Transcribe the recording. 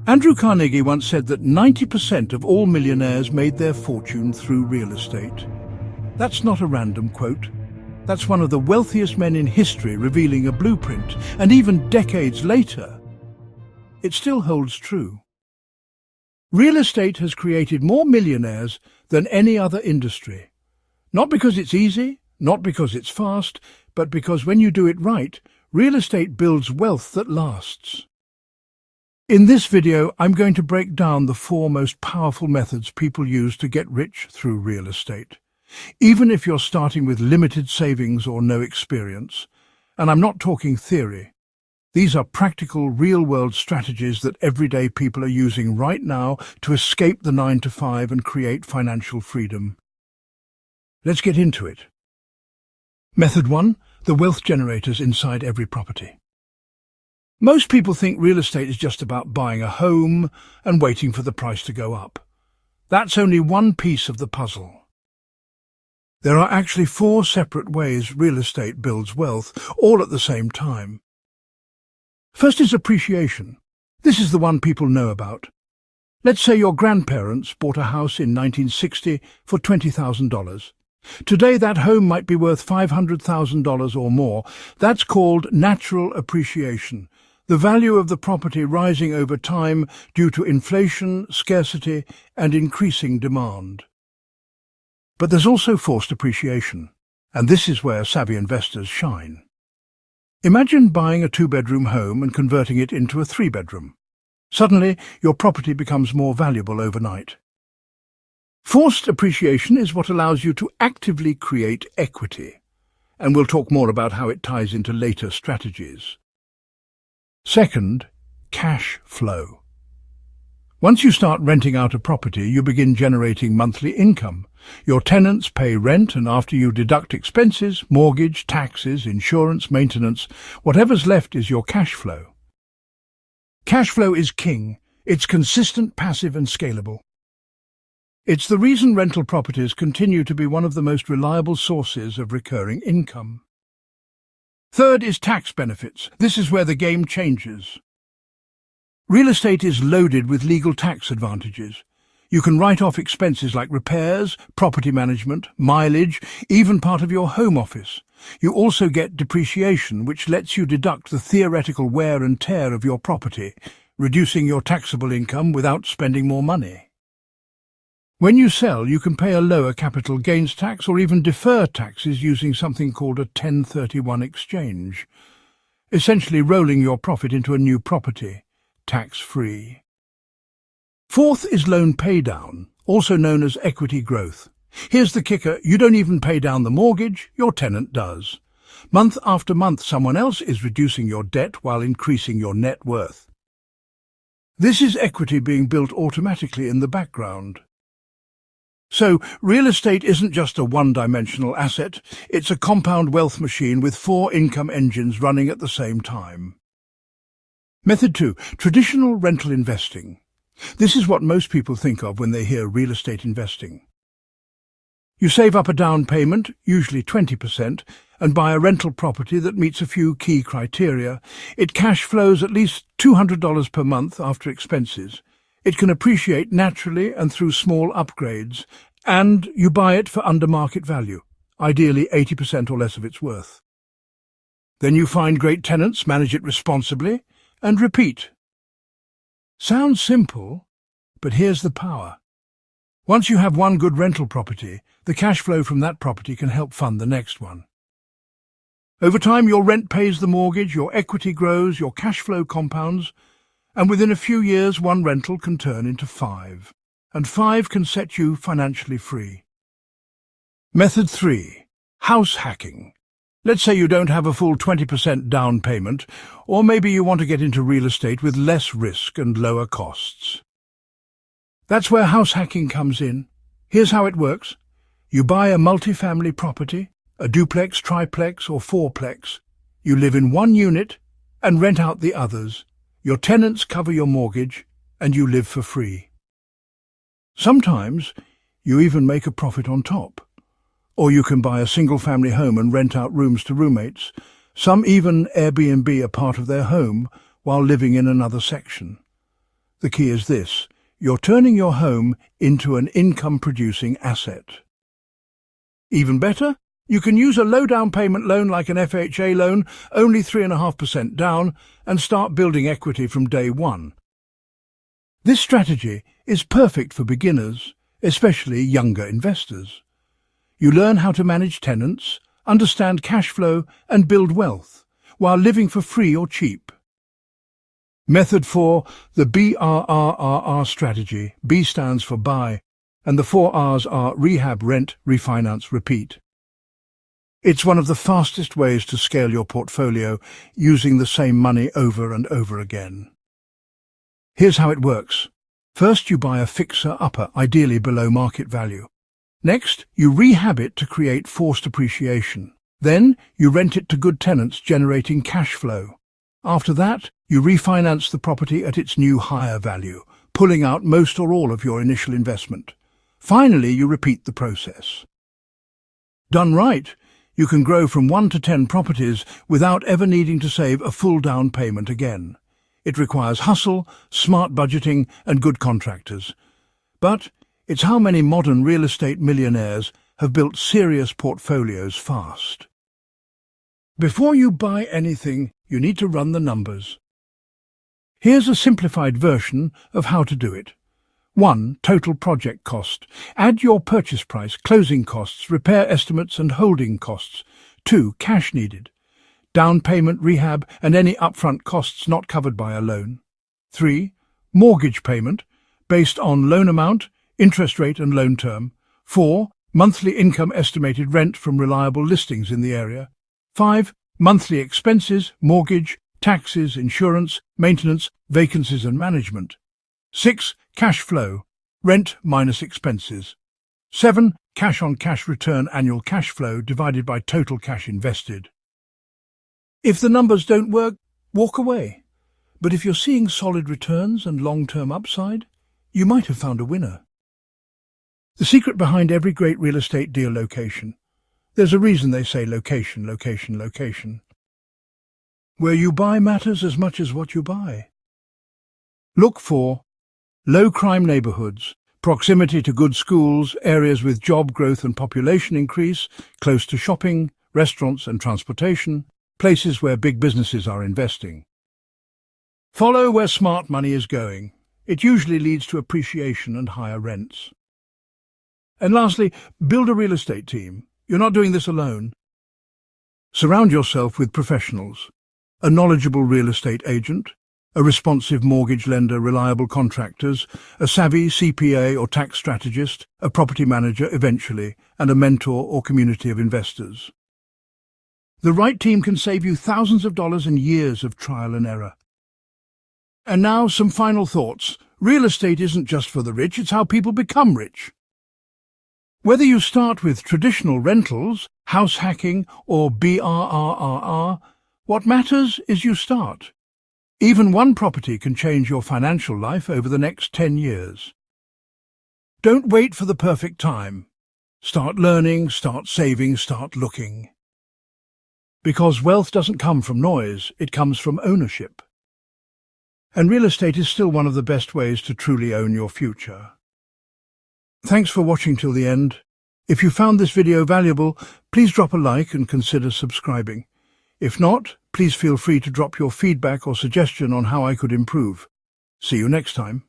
Andrew Carnegie once said that 90% of all millionaires made their fortune through real estate. That's not a random quote. That's one of the wealthiest men in history revealing a blueprint, and even decades later, it still holds true. Real estate has created more millionaires than any other industry. Not because it's easy, not because it's fast, but because when you do it right, real estate builds wealth that lasts. In this video, I'm going to break down the 4 most powerful methods people use to get rich through real estate. Even if you're starting with limited savings or no experience. And I'm not talking theory. These are practical, real-world strategies that everyday people are using right now to escape the 9-to-5 and create financial freedom. Let's get into it. Method 1. The wealth generators inside every property. Most people think real estate is just about buying a home and waiting for the price to go up. That's only one piece of the puzzle. There are actually 4 separate ways real estate builds wealth, all at the same time. First is appreciation. This is the one people know about. Let's say your grandparents bought a house in 1960 for $20,000. Today that home might be worth $500,000 or more. That's called natural appreciation. The value of the property rising over time due to inflation, scarcity, and increasing demand. But there's also forced appreciation, and this is where savvy investors shine. Imagine buying a 2-bedroom home and converting it into a 3-bedroom. Suddenly, your property becomes more valuable overnight. Forced appreciation is what allows you to actively create equity, and we'll talk more about how it ties into later strategies. Second, cash flow. Once you start renting out a property, you begin generating monthly income. Your tenants pay rent, and after you deduct expenses, mortgage, taxes, insurance, maintenance, whatever's left is your cash flow. Cash flow is king. It's consistent, passive, and scalable. It's the reason rental properties continue to be one of the most reliable sources of recurring income. Third is tax benefits. This is where the game changes. Real estate is loaded with legal tax advantages. You can write off expenses like repairs, property management, mileage, even part of your home office. You also get depreciation, which lets you deduct the theoretical wear and tear of your property, reducing your taxable income without spending more money. When you sell, you can pay a lower capital gains tax or even defer taxes using something called a 1031 exchange, essentially rolling your profit into a new property, tax-free. Fourth is loan paydown, also known as equity growth. Here's the kicker: you don't even pay down the mortgage, your tenant does. Month after month, someone else is reducing your debt while increasing your net worth. This is equity being built automatically in the background. So, real estate isn't just a one-dimensional asset, it's a compound wealth machine with 4 income engines running at the same time. Method 2. Traditional rental investing. This is what most people think of when they hear real estate investing. You save up a down payment, usually 20%, and buy a rental property that meets a few key criteria. It cash flows at least $200 per month after expenses. It can appreciate naturally and through small upgrades, and you buy it for under market value, ideally 80% or less of its worth. Then you find great tenants, manage it responsibly, and repeat. Sounds simple, but here's the power. Once you have one good rental property, the cash flow from that property can help fund the next one. Over time, your rent pays the mortgage, your equity grows, your cash flow compounds, and within a few years, one rental can turn into 5, and 5 can set you financially free. Method 3. House hacking. Let's say you don't have a full 20% down payment, or maybe you want to get into real estate with less risk and lower costs. That's where house hacking comes in. Here's how it works. You buy a multifamily property, a duplex, triplex, or fourplex. You live in one unit and rent out the others. Your tenants cover your mortgage, and you live for free. Sometimes you even make a profit on top. Or you can buy a single-family home and rent out rooms to roommates. Some even Airbnb a part of their home while living in another section. The key is this: you're turning your home into an income-producing asset. Even better, you can use a low down payment loan like an FHA loan, only 3.5% down, and start building equity from day one. This strategy is perfect for beginners, especially younger investors. You learn how to manage tenants, understand cash flow, and build wealth, while living for free or cheap. Method 4, the BRRRR strategy. B stands for buy, and the 4 R's are rehab, rent, refinance, repeat. It's one of the fastest ways to scale your portfolio using the same money over and over again. Here's how it works. First, you buy a fixer-upper, ideally below market value. Next, you rehab it to create forced appreciation. Then, you rent it to good tenants, generating cash flow. After that, you refinance the property at its new higher value, pulling out most or all of your initial investment. Finally, you repeat the process. Done right, you can grow from 1 to 10 properties without ever needing to save a full down payment again. It requires hustle, smart budgeting, and good contractors. But it's how many modern real estate millionaires have built serious portfolios fast. Before you buy anything, you need to run the numbers. Here's a simplified version of how to do it. 1. Total project cost. Add your purchase price, closing costs, repair estimates, and holding costs. 2. Cash needed. Down payment, rehab, and any upfront costs not covered by a loan. 3. Mortgage payment, based on loan amount, interest rate, and loan term. 4. Monthly income, estimated rent from reliable listings in the area. 5. Monthly expenses, mortgage, taxes, insurance, maintenance, vacancies, and management. 6. Cash flow, rent minus expenses. 7. Cash-on-cash return, annual cash flow divided by total cash invested. If the numbers don't work, walk away. But if you're seeing solid returns and long-term upside, you might have found a winner. The secret behind every great real estate deal: location. There's a reason they say location, location, location. Where you buy matters as much as what you buy. Look for low-crime neighborhoods, proximity to good schools, areas with job growth and population increase, close to shopping, restaurants and transportation, places where big businesses are investing. Follow where smart money is going. It usually leads to appreciation and higher rents. And lastly, build a real estate team. You're not doing this alone. Surround yourself with professionals: a knowledgeable real estate agent, a responsive mortgage lender, reliable contractors, a savvy CPA or tax strategist, a property manager eventually, and a mentor or community of investors. The right team can save you thousands of dollars and years of trial and error. And now some final thoughts. Real estate isn't just for the rich, it's how people become rich. Whether you start with traditional rentals, house hacking, or BRRRR, what matters is you start. Even one property can change your financial life over the next 10 years. Don't wait for the perfect time. Start learning, start saving, start looking. Because wealth doesn't come from noise, it comes from ownership. And real estate is still one of the best ways to truly own your future. Thanks for watching till the end. If you found this video valuable, please drop a like and consider subscribing. If not, please feel free to drop your feedback or suggestion on how I could improve. See you next time.